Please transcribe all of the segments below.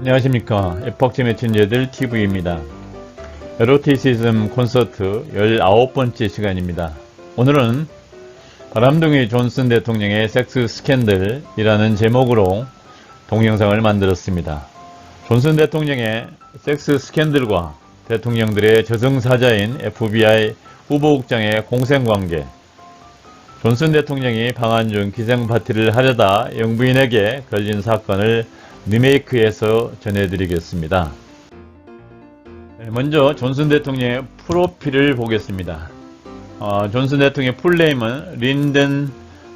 안녕하십니까. 에poch 메신저들 TV입니다. 에로티시즘 콘서트 19번째 시간입니다. 오늘은 바람둥이 존슨 대통령의 섹스 스캔들이라는 제목으로 동영상을 만들었습니다. 존슨 대통령의 섹스 스캔들과 대통령들의 저승사자인 FBI 후보국장의 공생관계, 존슨 대통령이 방한 중 기생파티를 하려다 영부인에게 걸린 사건을 리메이크해서 전해드리겠습니다. 먼저 존슨 대통령의 프로필을 보겠습니다. 존슨 대통령의 풀네임은 린든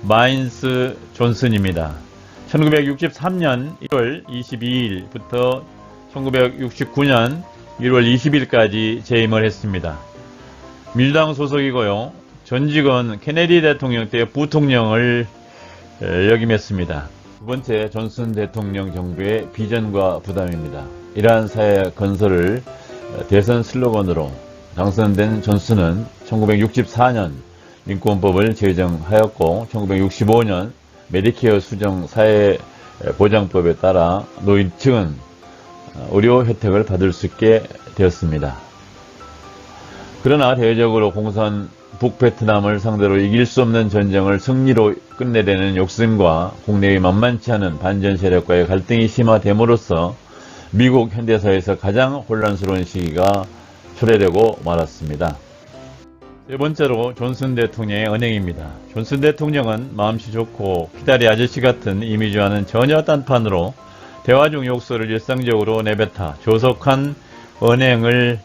마인스 존슨입니다. 1963년 1월 22일부터 1969년 1월 20일까지 재임을 했습니다. 민주당 소속이고요. 전직은 케네디 대통령 때 부통령을 역임했습니다. 두 번째, 존슨 대통령 정부의 비전과 부담입니다. 이러한 사회 건설을 대선 슬로건으로 당선된 존슨은 1964년 인권법을 제정하였고 1965년 메디케어 수정 사회보장법에 따라 노인층은 의료 혜택을 받을 수 있게 되었습니다. 그러나 대외적으로 공산 북베트남을 상대로 이길 수 없는 전쟁을 승리로 끝내려는 욕심과 국내의 만만치 않은 반전 세력과의 갈등이 심화됨으로써 미국 현대사에서 가장 혼란스러운 시기가 초래되고 말았습니다. 세 번째로 존슨 대통령의 언행입니다. 존슨 대통령은 마음씨 좋고 기다리 아저씨 같은 이미지와는 전혀 딴판으로 대화 중 욕설을 일상적으로 내뱉어 조속한 언행을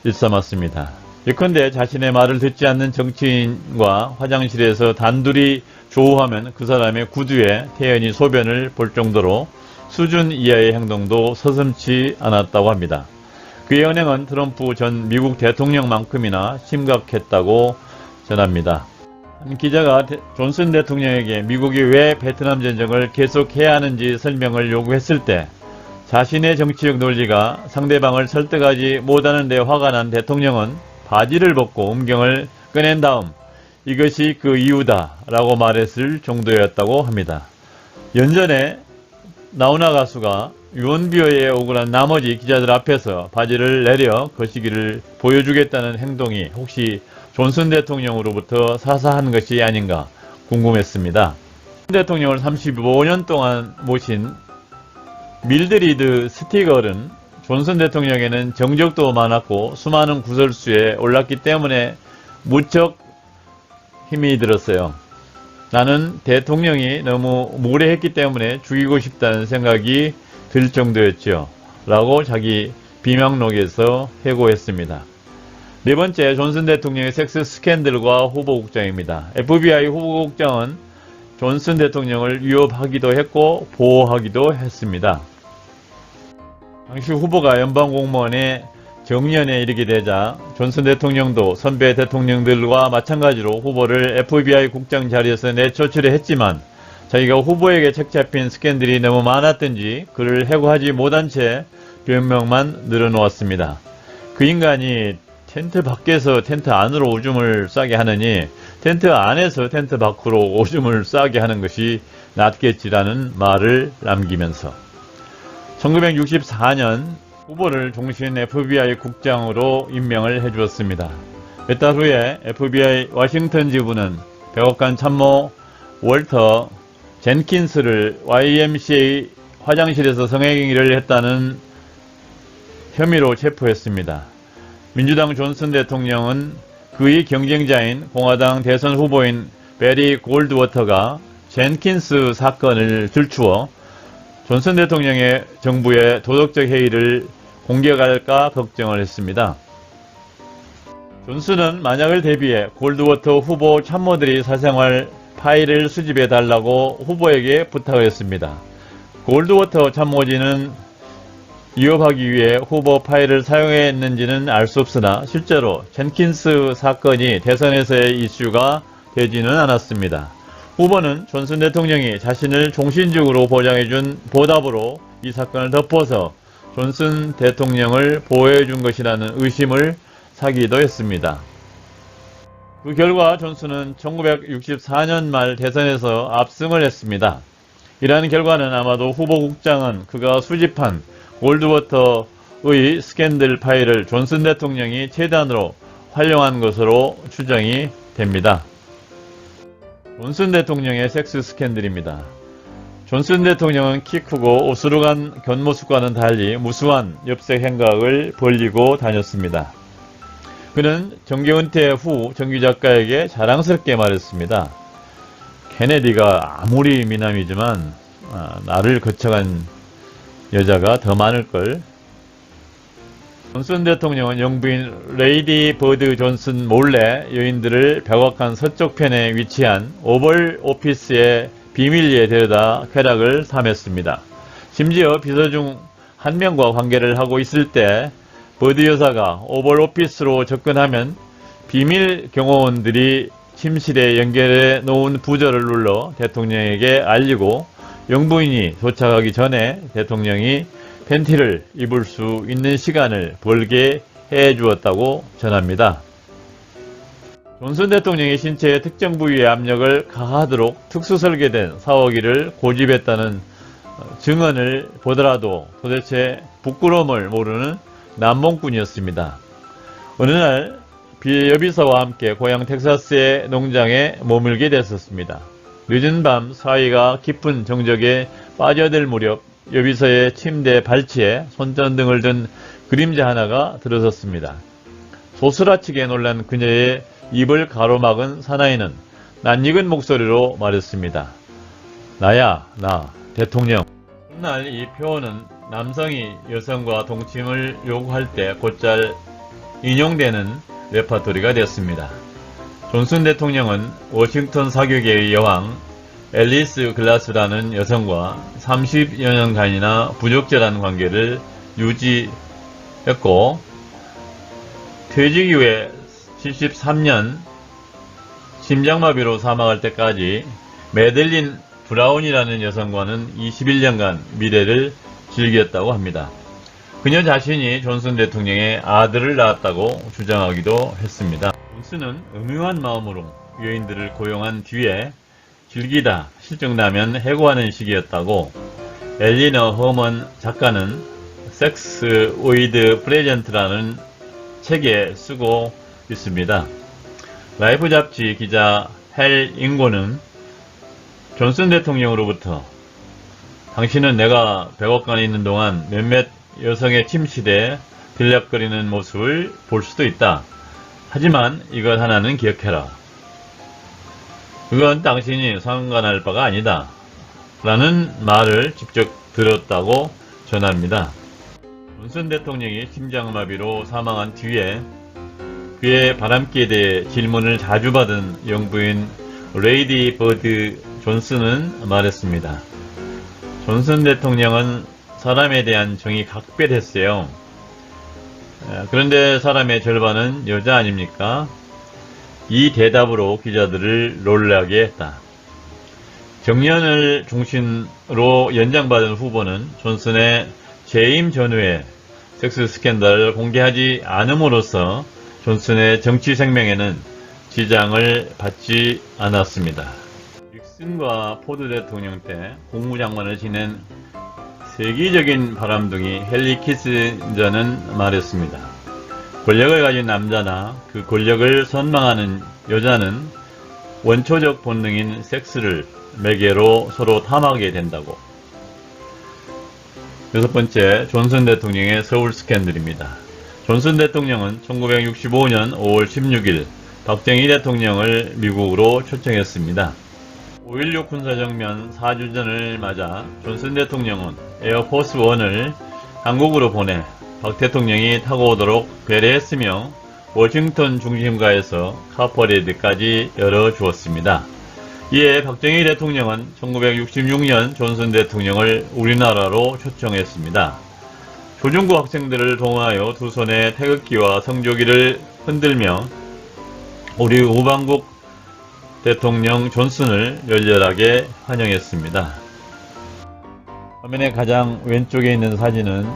일삼았습니다. 예컨대 자신의 말을 듣지 않는 정치인과 화장실에서 단둘이 조우하면 그 사람의 구두에 태연히 소변을 볼 정도로 수준 이하의 행동도 서슴지 않았다고 합니다. 그의 언행은 트럼프 전 미국 대통령만큼이나 심각했다고 전합니다. 한 기자가 존슨 대통령에게 미국이 왜 베트남 전쟁을 계속해야 하는지 설명을 요구했을 때 자신의 정치적 논리가 상대방을 설득하지 못하는 데 화가 난 대통령은 바지를 벗고 음경을 꺼낸 다음 이것이 그 이유다 라고 말했을 정도였다고 합니다. 연전에 나훈아 가수가 유언비어에 억울한 나머지 기자들 앞에서 바지를 내려 거시기를 보여주겠다는 행동이 혹시 존슨 대통령으로부터 사사한 것이 아닌가 궁금했습니다. 존슨 대통령을 35년 동안 모신 밀드리드 스티걸은 존슨 대통령에는 정적도 많았고 수많은 구설수에 올랐기 때문에 무척 힘이 들었어요. 나는 대통령이 너무 무례했기 때문에 죽이고 싶다는 생각이 들 정도였죠. 라고 자기 비명록에서 해고했습니다. 네 번째, 존슨 대통령의 섹스 스캔들과 후보국장입니다. FBI 후보국장은 존슨 대통령을 위협하기도 했고 보호하기도 했습니다. 당시 후보가 연방공무원의 정년에 이르게 되자 존슨 대통령도 선배 대통령들과 마찬가지로 후보를 FBI 국장 자리에서 내초치려 했지만 자기가 후보에게 책잡힌 스캔들이 너무 많았던지 그를 해고하지 못한 채 변명만 늘어놓았습니다. 그 인간이 텐트 밖에서 텐트 안으로 오줌을 싸게 하느니 텐트 안에서 텐트 밖으로 오줌을 싸게 하는 것이 낫겠지라는 말을 남기면서 1964년 후보를 종신 FBI 국장으로 임명을 해주었습니다. 몇 달 후에 FBI 워싱턴 지부는 백악관 참모 월터 젠킨스를 YMCA 화장실에서 성행위를 했다는 혐의로 체포했습니다. 민주당 존슨 대통령은 그의 경쟁자인 공화당 대선 후보인 베리 골드워터가 젠킨스 사건을 들추어 존슨 대통령의 정부의 도덕적 해이를 공격할까 걱정을 했습니다. 존슨은 만약을 대비해 골드워터 후보 참모들이 사생활 파일을 수집해 달라고 후보에게 부탁을 했습니다. 골드워터 참모진은 위협하기 위해 후보 파일을 사용했는지는 알 수 없으나 실제로 젠킨스 사건이 대선에서의 이슈가 되지는 않았습니다. 후보는 존슨 대통령이 자신을 종신적으로 보장해준 보답으로 이 사건을 덮어서 존슨 대통령을 보호해준 것이라는 의심을 사기도 했습니다. 그 결과 존슨은 1964년 말 대선에서 압승을 했습니다. 이러한 결과는 아마도 후보국장은 그가 수집한 골드워터의 스캔들 파일을 존슨 대통령이 최단으로 활용한 것으로 추정이 됩니다. 존슨 대통령의 섹스 스캔들입니다. 존슨 대통령은 키 크고 오스룩한 겉모습과는 달리 무수한 엽색 행각을 벌리고 다녔습니다. 그는 정계 은퇴 후 정규작가에게 자랑스럽게 말했습니다. 케네디가 아무리 미남이지만 나를 거쳐간 여자가 더 많을걸. 존슨 대통령은 영부인 레이디 버드 존슨 몰래 여인들을 백악관 서쪽편에 위치한 오벌 오피스의 비밀리에 데려다 쾌락을 삼했습니다. 심지어 비서 중 한 명과 관계를 하고 있을 때 버드 여사가 오벌 오피스로 접근하면 비밀 경호원들이 침실에 연결해 놓은 부저를 눌러 대통령에게 알리고 영부인이 도착하기 전에 대통령이 팬티를 입을 수 있는 시간을 벌게 해 주었다고 전합니다. 존슨 대통령이 신체의 특정 부위의 압력을 가하도록 특수 설계된 사워기를 고집했다는 증언을 보더라도 도대체 부끄러움을 모르는 남몽꾼이었습니다. 어느 날 여비서와 함께 고향 텍사스의 농장에 머물게 됐었습니다. 늦은 밤 사위가 깊은 정적에 빠져들 무렵 여비서의 침대 발치에 손전등을 든 그림자 하나가 들어섰습니다. 소스라치게 놀란 그녀의 입을 가로막은 사나이는 낯익은 목소리로 말했습니다. 나야, 나, 대통령. 훗날 이 표현은 남성이 여성과 동침을 요구할 때 곧잘 인용되는 레파토리가 되었습니다. 존슨 대통령은 워싱턴 사격의 여왕 앨리스 글라스라는 여성과 30여 년간이나 부적절한 관계를 유지했고 퇴직 이후에 73년 심장마비로 사망할 때까지 매들린 브라운이라는 여성과는 21년간 미래를 즐겼다고 합니다. 그녀 자신이 존슨 대통령의 아들을 낳았다고 주장하기도 했습니다. 존슨은 음흉한 마음으로 여인들을 고용한 뒤에 즐기다 실증나면 해고하는 시기였다고 엘리너 허먼 작가는 섹스 위드 프레젠트라는 책에 쓰고 있습니다. 라이프 잡지 기자 헬 잉고는 존슨 대통령으로부터 당신은 내가 백악관에 있는 동안 몇몇 여성의 침실에 들락거리는 모습을 볼 수도 있다. 하지만 이것 하나는 기억해라. 그건 당신이 상관할 바가 아니다. 라는 말을 직접 들었다고 전합니다. 존슨 대통령이 심장마비로 사망한 뒤에 그의 바람기에 대해 질문을 자주 받은 영부인 레이디 버드 존슨은 말했습니다. 존슨 대통령은 사람에 대한 정이 각별했어요. 그런데 사람의 절반은 여자 아닙니까? 이 대답으로 기자들을 놀라게 했다. 정년을 중심으로 연장받은 후보는 존슨의 재임 전후의 섹스 스캔들을 공개하지 않음으로써 존슨의 정치 생명에는 지장을 받지 않았습니다. 닉슨과 포드 대통령 때 국무장관을 지낸 세기적인 바람둥이 헨리 키신저는 말했습니다. 권력을 가진 남자나 그 권력을 선망하는 여자는 원초적 본능인 섹스를 매개로 서로 탐하게 된다고. 여섯 번째, 존슨 대통령의 서울 스캔들입니다. 존슨 대통령은 1965년 5월 16일 박정희 대통령을 미국으로 초청했습니다. 5.16 군사정면 4주년을 맞아 존슨 대통령은 에어포스 1을 한국으로 보내 박 대통령이 타고 오도록 배려했으며 워싱턴 중심가에서 카퍼레이드까지 열어주었습니다. 이에 박정희 대통령은 1966년 존슨 대통령을 우리나라로 초청했습니다. 조중구 학생들을 동원하여 두 손에 태극기와 성조기를 흔들며 우리 우방국 대통령 존슨을 열렬하게 환영했습니다. 화면의 가장 왼쪽에 있는 사진은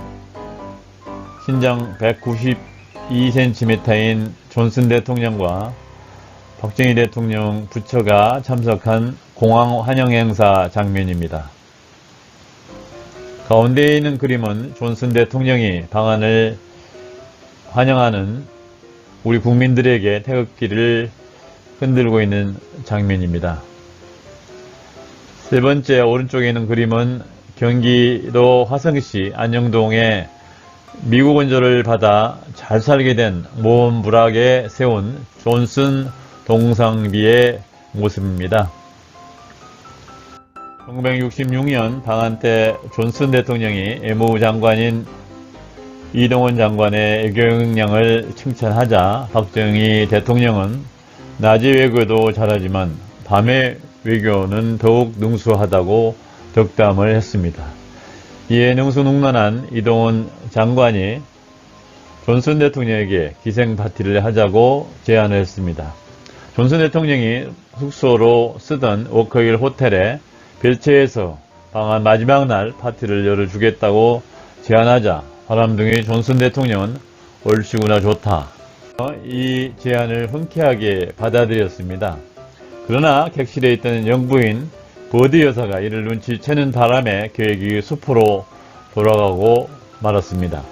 신장 192cm인 존슨 대통령과 박정희 대통령 부처가 참석한 공항 환영 행사 장면입니다. 가운데 있는 그림은 존슨 대통령이 방한을 환영하는 우리 국민들에게 태극기를 흔들고 있는 장면입니다. 세 번째 오른쪽에 있는 그림은 경기도 화성시 안영동에 미국 원조를 받아 잘 살게 된 모험 부락에 세운 존슨 동상비의 모습입니다. 1966년 방한 때 존슨 대통령이 외무부 장관인 이동원 장관의 애교 역량을 칭찬하자 박정희 대통령은 낮의 외교도 잘하지만 밤의 외교는 더욱 능수하다고 덕담을 했습니다. 이에 능수능란한 이동원 장관이 존슨 대통령에게 기생 파티를 하자고 제안을 했습니다. 존슨 대통령이 숙소로 쓰던 워커힐 호텔에 별채에서 방한 마지막 날 파티를 열어주겠다고 제안하자 바람둥이 존슨 대통령은 옳시구나 좋다. 이 제안을 흔쾌하게 받아들였습니다. 그러나 객실에 있던 영부인 버드 여사가 이를 눈치채는 바람에 계획이 수포로 돌아가고 말았습니다.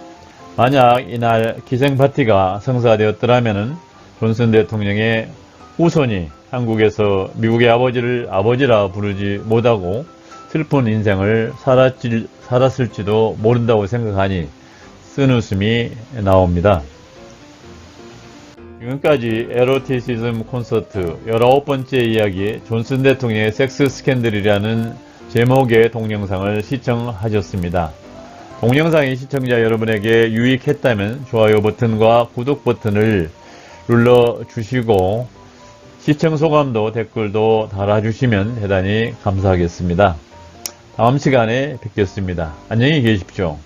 만약 이날 기생파티가 성사되었더라면 존슨 대통령의 후손이 한국에서 미국의 아버지를 아버지라 부르지 못하고 슬픈 인생을 살았을지도 모른다고 생각하니 쓴웃음이 나옵니다. 지금까지 에로티시즘 콘서트 19번째 이야기 존슨 대통령의 섹스 스캔들이라는 제목의 동영상을 시청하셨습니다. 동영상이 시청자 여러분에게 유익했다면 좋아요 버튼과 구독 버튼을 눌러주시고 시청 소감도 댓글도 달아주시면 대단히 감사하겠습니다. 다음 시간에 뵙겠습니다. 안녕히 계십시오.